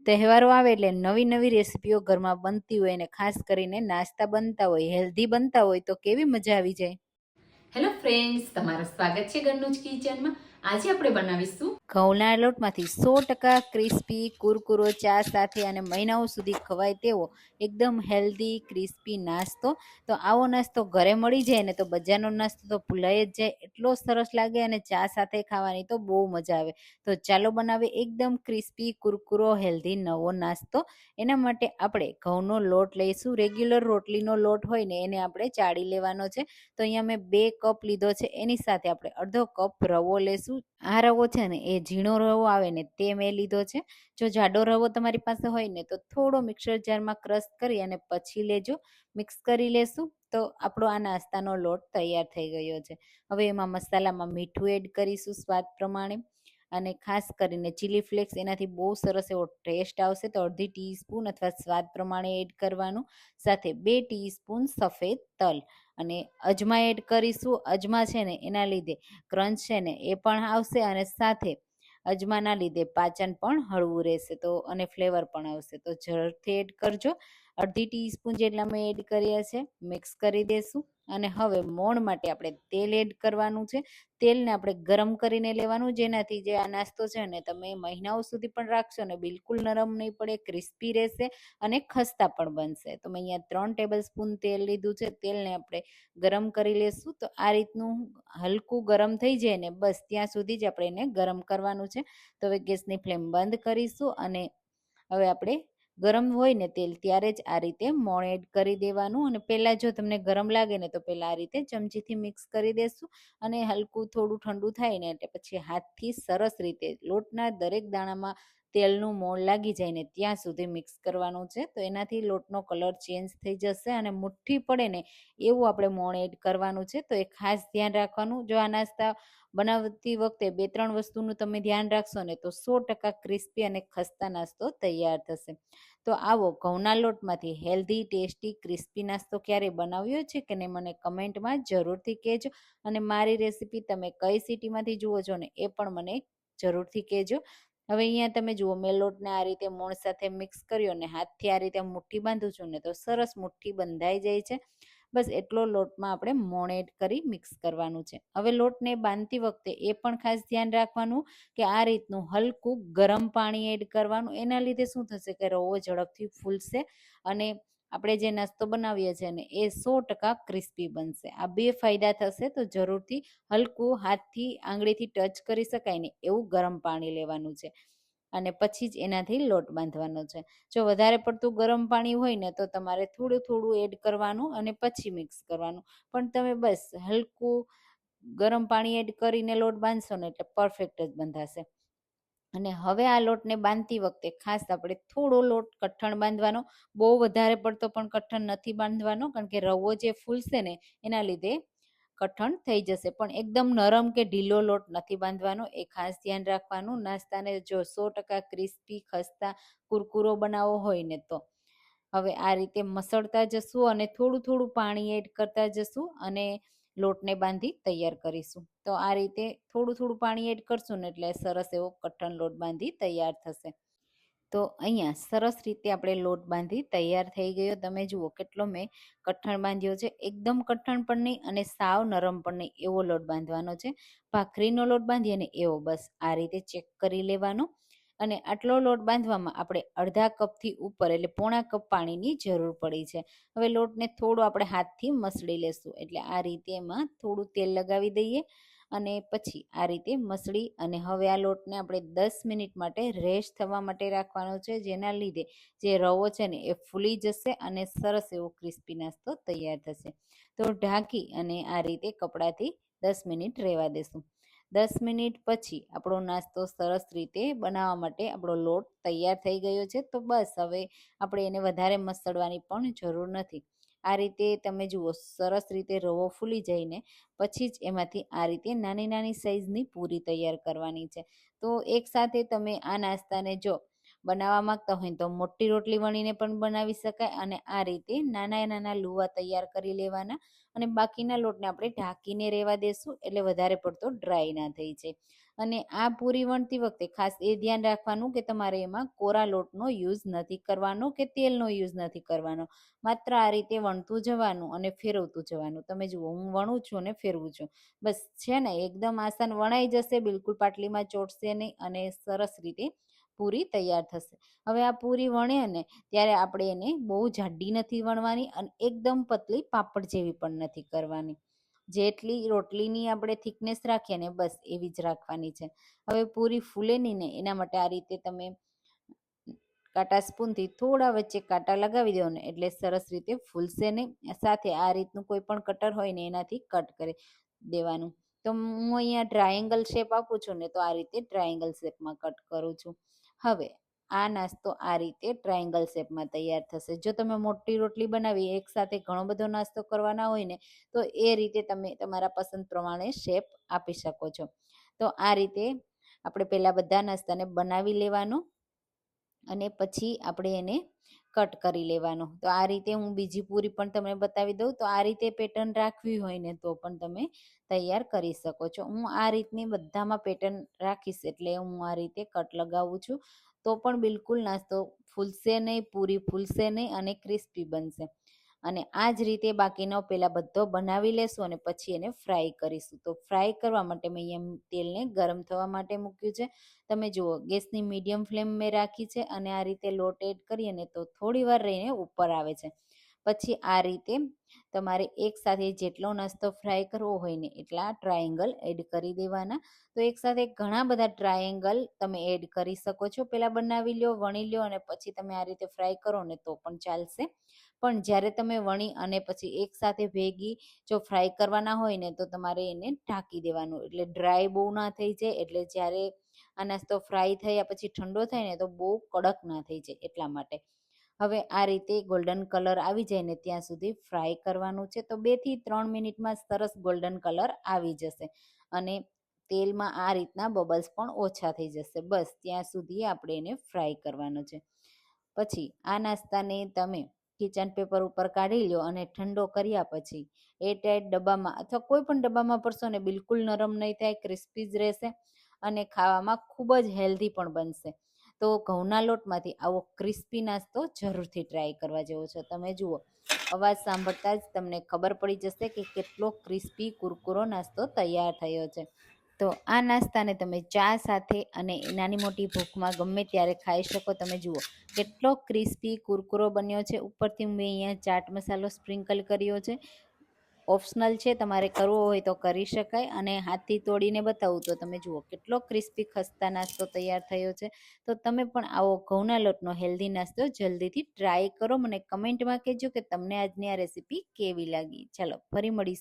તહેવારો આવે એટલે નવી નવી રેસીપીઓ ઘરમાં બનતી હોય અને ખાસ કરીને નાસ્તા બનતા હોય, હેલ્ધી બનતા હોય તો કેવી મજા આવી જાય. હેલો ફ્રેન્ડ્સ, તમારું સ્વાગત છે ઘરનું જ કિચનમાં. આજે આપણે બનાવીશું ઘઉંના લોટમાંથી 100% ક્રિસ્પી કુરકુરો ચા સાથે અને મહિનાઓ સુધી ખવાય તેવો એકદમ હેલ્ધી ક્રિસ્પી નાસ્તો. તો આવો નાસ્તો ઘરે મળી જાય ને તો બજારનો નાસ્તો તો ભૂલાઈ જ જાય, એટલો સરસ લાગે અને ચા સાથે ખાવાની તો બહુ મજા આવે. તો ચાલો બનાવીએ એકદમ ક્રિસ્પી કુરકુરો હેલ્ધી નવો નાસ્તો. એના માટે આપણે ઘઉંનો લોટ લઈશું. રેગ્યુલર રોટલીનો લોટ હોય ને એને આપણે ચાળી લેવાનો છે. તો અહીંયા મેં 2 કપ લીધો છે. એની સાથે આપણે અડધો કપ રવો લેશું. આ રવો છે ને એ ઝીણો રવો આવે ને તે મેં લીધો છે. જો જાડો રવો તમારી પાસે હોય ને તો થોડો મિક્સર જારમાં ક્રશ કરી અને પછી લેજો. મિક્સ કરી લેશું તો આપણો આ નાસ્તાનો લોટ તૈયાર થઈ ગયો છે. હવે એમાં મસાલામાં મીઠું એડ કરીશું સ્વાદ પ્રમાણે, અને ખાસ કરીને ચીલી ફ્લેક્સ, એનાથી બહુ સરસ એવો ટેસ્ટ આવશે. તો અડધી ટીસ્પૂન અથવા સ્વાદ પ્રમાણે એડ કરવાનું. સાથે 2 ટીસ્પૂન સફેદ તલ અને અજમા એડ કરીશું. અજમા છે ને એના લીધે ક્રંચ છે ને એ પણ આવશે, અને સાથે અજમાના લીધે પાચન પણ હળવું રહેશે તો અને ફ્લેવર પણ આવશે. તો જરૂરથી એડ કરજો. અડધી ટીસ્પૂન જેટલા મેં એડ કર્યા છે. મિક્સ કરી દેશું. અને હવે મોણ માટે આપણે તેલ એડ કરવાનું છે. તેલને આપણે ગરમ કરીને લેવાનું, જેનાથી જે આ નાસ્તો છે ને તમે મહિનાઓ સુધી પણ રાખશો ને બિલકુલ નરમ નહીં પડે, ક્રિસ્પી રહેશે અને ખસ્તા પણ બનશે. તો મેં અહીંયા 3 ટેબલ સ્પૂન તેલ લીધું છે. તેલને આપણે ગરમ કરી લેશું. તો આ રીતનું હલકું ગરમ થઈ જાય ને બસ ત્યાં સુધી જ આપણે એને ગરમ કરવાનું છે. તો હવે ગેસની ફ્લેમ બંધ કરીશું અને હવે આપણે ગરમ હોય ને તેલ ત્યારે જ આ રીતે મોણ એડ કરી દેવાનું. અને પહેલાં જો તમને ગરમ લાગે ને તો પહેલાં આ રીતે ચમચીથી મિક્સ કરી દેશું, અને હલકું થોડું ઠંડુ થાય ને એટલે પછી હાથથી સરસ રીતે લોટના દરેક દાણામાં તેલનું મોણ લાગી જાય ને ત્યાં સુધી મિક્સ કરવાનું છે. તો એનાથી લોટનો કલર ચેન્જ થઈ જશે અને મુઠ્ઠી પડે ને એવું આપણે મોણ એડ કરવાનું છે. તો એ ખાસ ધ્યાન રાખવાનું. જો આ નાસ્તા બનાવતી વખતે 2-3 વસ્તુનું તમે ધ્યાન રાખશો ને તો 100% ક્રિસ્પી અને ખસ્તા નાસ્તો તૈયાર થશે. તો આવો ઘઉંના લોટમાંથી હેલ્ધી ટેસ્ટી ક્રિસ્પી નાસ્તો ક્યારે બનાવ્યો છે કે નહીં મને કમેન્ટમાં જરૂરથી કહેજો. અને મારી રેસીપી તમે કઈ સિટીમાંથી જુઓ છો ને એ પણ મને જરૂરથી કહેજો. હવે અહીંયા તમે જુઓ, મેં લોટને આ રીતે મોણ સાથે મિક્સ કર્યો ને હાથથી આ રીતે મુઠ્ઠી બાંધું છું ને તો સરસ મુઠ્ઠી બંધાઈ જાય છે. બસ એટલો લોટમાં આપણે મોણ એડ કરી મિક્સ કરવાનું છે. હવે લોટને બાંધતી વખતે એ પણ ખાસ ધ્યાન રાખવાનું કે આ રીતનું હલકું ગરમ પાણી એડ કરવાનું. એના લીધે શું થશે કે રવો ઝડપથી ફૂલશે અને આપણે જે નાસ્તો બનાવીએ છીએ ને એ 100% ક્રિસ્પી બનશે. આ 2 ફાયદા થશે. તો જરૂરથી હલકું હાથથી આંગળીથી ટચ કરી શકાય ને એવું ગરમ પાણી લેવાનું છે અને પછી જ એનાથી લોટ બાંધવાનો છે. જો વધારે પડતું ગરમ પાણી હોય ને તો તમારે થોડું થોડું એડ કરવાનું અને પછી મિક્સ કરવાનું. પણ તમે બસ હલકું ગરમ પાણી એડ કરીને લોટ બાંધશો ને એટલે પરફેક્ટ જ બંધાશે. અને હવે આ લોટને બાંધતી વખતે ખાસ આપણે થોડો લોટ કઠણ બાંધવાનો, બહુ વધારે પડતો પણ કઠણ નથી બાંધવાનો, કારણ કે રવો જે ફૂલશે ને એના લીધે કઠણ થઈ જશે. પણ એકદમ નરમ કે ઢીલો લોટ નથી બાંધવાનો, એ ખાસ ધ્યાન રાખવાનું. નાસ્તાને જો 100% ક્રિસ્પી ખસ્તા કુરકુરો બનાવવો હોય ને તો હવે આ રીતે મસળતા જશું અને થોડું થોડું પાણી એડ કરતા જશું અને લોટને બાંધી તૈયાર કરીશું. તો આ રીતે થોડું થોડું પાણી એડ કરશું ને એટલે સરસ એવો કઠણ લોટ બાંધી તૈયાર થશે. તો અહીંયા સરસ રીતે આપણે લોટ બાંધી તૈયાર થઈ ગયો. તમે જુઓ કેટલો મેં કઠણ બાંધ્યો છે. એકદમ કઠણ પણ નહીં અને સાવ નરમ પણ નહીં, એવો લોટ બાંધવાનો છે. ભાખરીનો લોટ બાંધીએ ને એવો, બસ આ રીતે ચેક કરી લેવાનો. અને આટલો લોટ બાંધવામાં આપણે અડધા કપથી ઉપર એટલે પોણા કપ પાણીની જરૂર પડી છે. હવે લોટને થોડો આપણે હાથથી મસળી લેશું. એટલે આ રીતે એમાં થોડું તેલ લગાવી દઈએ અને પછી આ રીતે મસળી અને હવે આ લોટને આપણે 10 મિનિટ માટે રેસ્ટ થવા માટે રાખવાનો છે, જેના લીધે જે રવો છે ને એ ફૂલી જશે અને સરસ એવો ક્રિસ્પી નાસ્તો તૈયાર થશે. તો ઢાંકી અને આ રીતે કપડાથી 10 મિનિટ રહેવા દેશું. 10 મિનિટ પછી આપણો નાસ્તો સરસ રીતે બનાવવા માટે આપણો લોટ તૈયાર થઈ ગયો છે. તો બસ હવે આપણે એને વધારે મસળવાની પણ જરૂર નથી. આ રીતે તમે જુઓ સરસ રીતે રવો ફૂલી જઈને પછી જ એમાંથી આ રીતે નાની નાની સાઈઝની પૂરી તૈયાર કરવાની છે. તો એકસાથે તમે આ નાસ્તાને જો બનાવવા માંગતા હોય તો મોટી રોટલી વણીને પણ બનાવી શકાય, અને આ રીતે નાના નાના લુવા તૈયાર કરી લેવાના અને બાકીના લોટને આપણે ઢાંકીને રહેવા દેશું એટલે વધારે પડતો ડ્રાય ના થઈ જાય. અને આ પૂરી વણતી વખતે ખાસ એ ધ્યાન રાખવાનું કે તમારે એમાં કોરા લોટનો યુઝ નથી કરવાનો કે તેલનો યુઝ નથી કરવાનો. માત્ર આ રીતે વણતું જવાનું અને ફેરવતું જવાનું. તમે જુઓ હું વણું છું અને ફેરવું છું. બસ છે ને એકદમ આસાન વણાઈ જશે, બિલકુલ પાટલીમાં ચોટશે નહીં અને સરસ રીતે પૂરી તૈયાર થશે. હવે આ પૂરી વણે ને ત્યારે આપણે એને બહુ જાડી નથી વણવાની અને એકદમ પતલી પાપડ જેવી પણ નથી કરવાની. જેટલી રોટલીની આપણે થિકનેસ રાખીએ ને બસ એવી જ રાખવાની છે. હવે પૂરી ફૂલે નહીં ને એના માટે આ રીતે તમે કાંટા સ્પૂનથી થોડા વચ્ચે કાંટા લગાવી દો ને એટલે સરસ રીતે ફૂલશે નહીં. સાથે આ રીતનું કોઈ પણ કટર હોય ને એનાથી કટ કરી દેવાનું. તો હું અહીંયા ટ્રાયેંગલ શેપ આપું છું ને તો આ રીતે ટ્રાયેંગલ શેપમાં કટ કરું છું. હવે આ નાસ્તો આ રીતે ટ્રાયેંગલ શેપમાં તૈયાર થશે. જો તમે મોટી રોટલી બનાવી એકસાથે ઘણો બધો નાસ્તો કરવાના હોય ને તો એ રીતે તમે તમારા પસંદ પ્રમાણે શેપ આપી શકો છો. તો આ રીતે આપણે પહેલાં બધા નાસ્તાને બનાવી લેવાનો અને પછી આપણે એને કટ કરી લેવાનો. તો આ રીતે હું બીજી પૂરી પણ તમને બતાવી દઉં. તો આ રીતે પેટર્ન રાખવી હોય ને તો પણ તમે તૈયાર કરી શકો છો. હું આ રીતની બધામાં પેટર્ન રાખીશ એટલે હું આ રીતે કટ લગાવું છું. તો પણ બિલકુલ નાસ્તો ફૂલશે નહીં, પૂરી ફૂલશે નહીં અને ક્રિસ્પી બનશે. અને આ જ રીતે બાકીનો પહેલાં બધો બનાવી લેશું અને પછી એને ફ્રાય કરીશું. તો ફ્રાય કરવા માટે મેં અહીંયા તેલને ગરમ થવા માટે મૂક્યું છે. તમે જુઓ ગેસની મીડિયમ ફ્લેમ મેં રાખી છે અને આ રીતે લોટ એડ કરીએ ને તો થોડી વાર રહીને ઉપર આવે છે. પછી આ રીતે તમારે એકસાથે જેટલો નાસ્તો ફ્રાય કરવો હોય ને એટલા ટ્રાયેંગલ એડ કરી દેવાના. તો એકસાથે ઘણા બધા ટ્રાયેંગલ તમે એડ કરી શકો છો. પહેલાં બનાવી લો, વણી લો અને પછી તમે આ રીતે ફ્રાય કરો ને તો પણ ચાલશે. પણ જ્યારે તમે વણી અને પછી એકસાથે ભેગી જો ફ્રાય કરવાના હોય ને તો તમારે એને ઢાંકી દેવાનું એટલે ડ્રાય બહુ ના થઈ જાય. એટલે જ્યારે આ નાસ્તો ફ્રાય થયા પછી ઠંડો થાય ને તો બહુ કડક ના થઈ જાય એટલા માટે. હવે આ રીતે ગોલ્ડન કલર આવી જાય ને ત્યાં સુધી ફ્રાય કરવાનું છે. તો 2 થી 3 મિનિટમાં સરસ ગોલ્ડન કલર આવી જશે અને તેલમાં આ રીતના બબલ્સ પણ ઓછા થઈ જશે. બસ ત્યાં સુધી આપણે એને ફ્રાય કરવાનો છે. પછી આ નાસ્તાને તમે કિચન પેપર ઉપર કાઢી લો અને ઠંડો કર્યા પછી એરટાઈટ ડબ્બામાં અથવા કોઈ પણ ડબ્બામાં ભરશો ને બિલકુલ નરમ નહીં થાય, ક્રિસ્પી જ રહેશે અને ખાવામાં ખૂબ જ હેલ્ધી પણ બનશે. તો ઘઉંના લોટમાંથી આવો ક્રિસ્પી નાસ્તો જરૂરથી ટ્રાય કરવા જેવો છે. તમે જુઓ અવાજ સાંભળતા જ તમને ખબર પડી જશે કે કેટલો ક્રિસ્પી કુરકુરો નાસ્તો તૈયાર થયો છે. તો આ નાસ્તાને તમે ચા સાથે અને નાની મોટી ભૂખમાં ગમે ત્યારે ખાઈ શકો. તમે જુઓ કેટલો ક્રિસ્પી કુરકુરો બન્યો છે. ઉપરથી મેં અહીંયા ચાટ મસાલો સ્પ્રિંકલ કર્યો છે. ઓપ્શનલ છે, તમારે કરવો હોય તો કરી શકાય. અને હાથથી તોડીને બતાવું તો તમે જુઓ કેટલો ક્રિસ્પી ખસ્તા નાસ્તો તૈયાર થયો છે. તો તમે પણ આવો ઘઉંના લોટનો હેલ્ધી નાસ્તો જલ્દીથી ટ્રાય કરો. મને કમેન્ટમાં કહેજો કે તમને આજની આ રેસીપી કેવી લાગી. ચાલો ફરી મળીશું.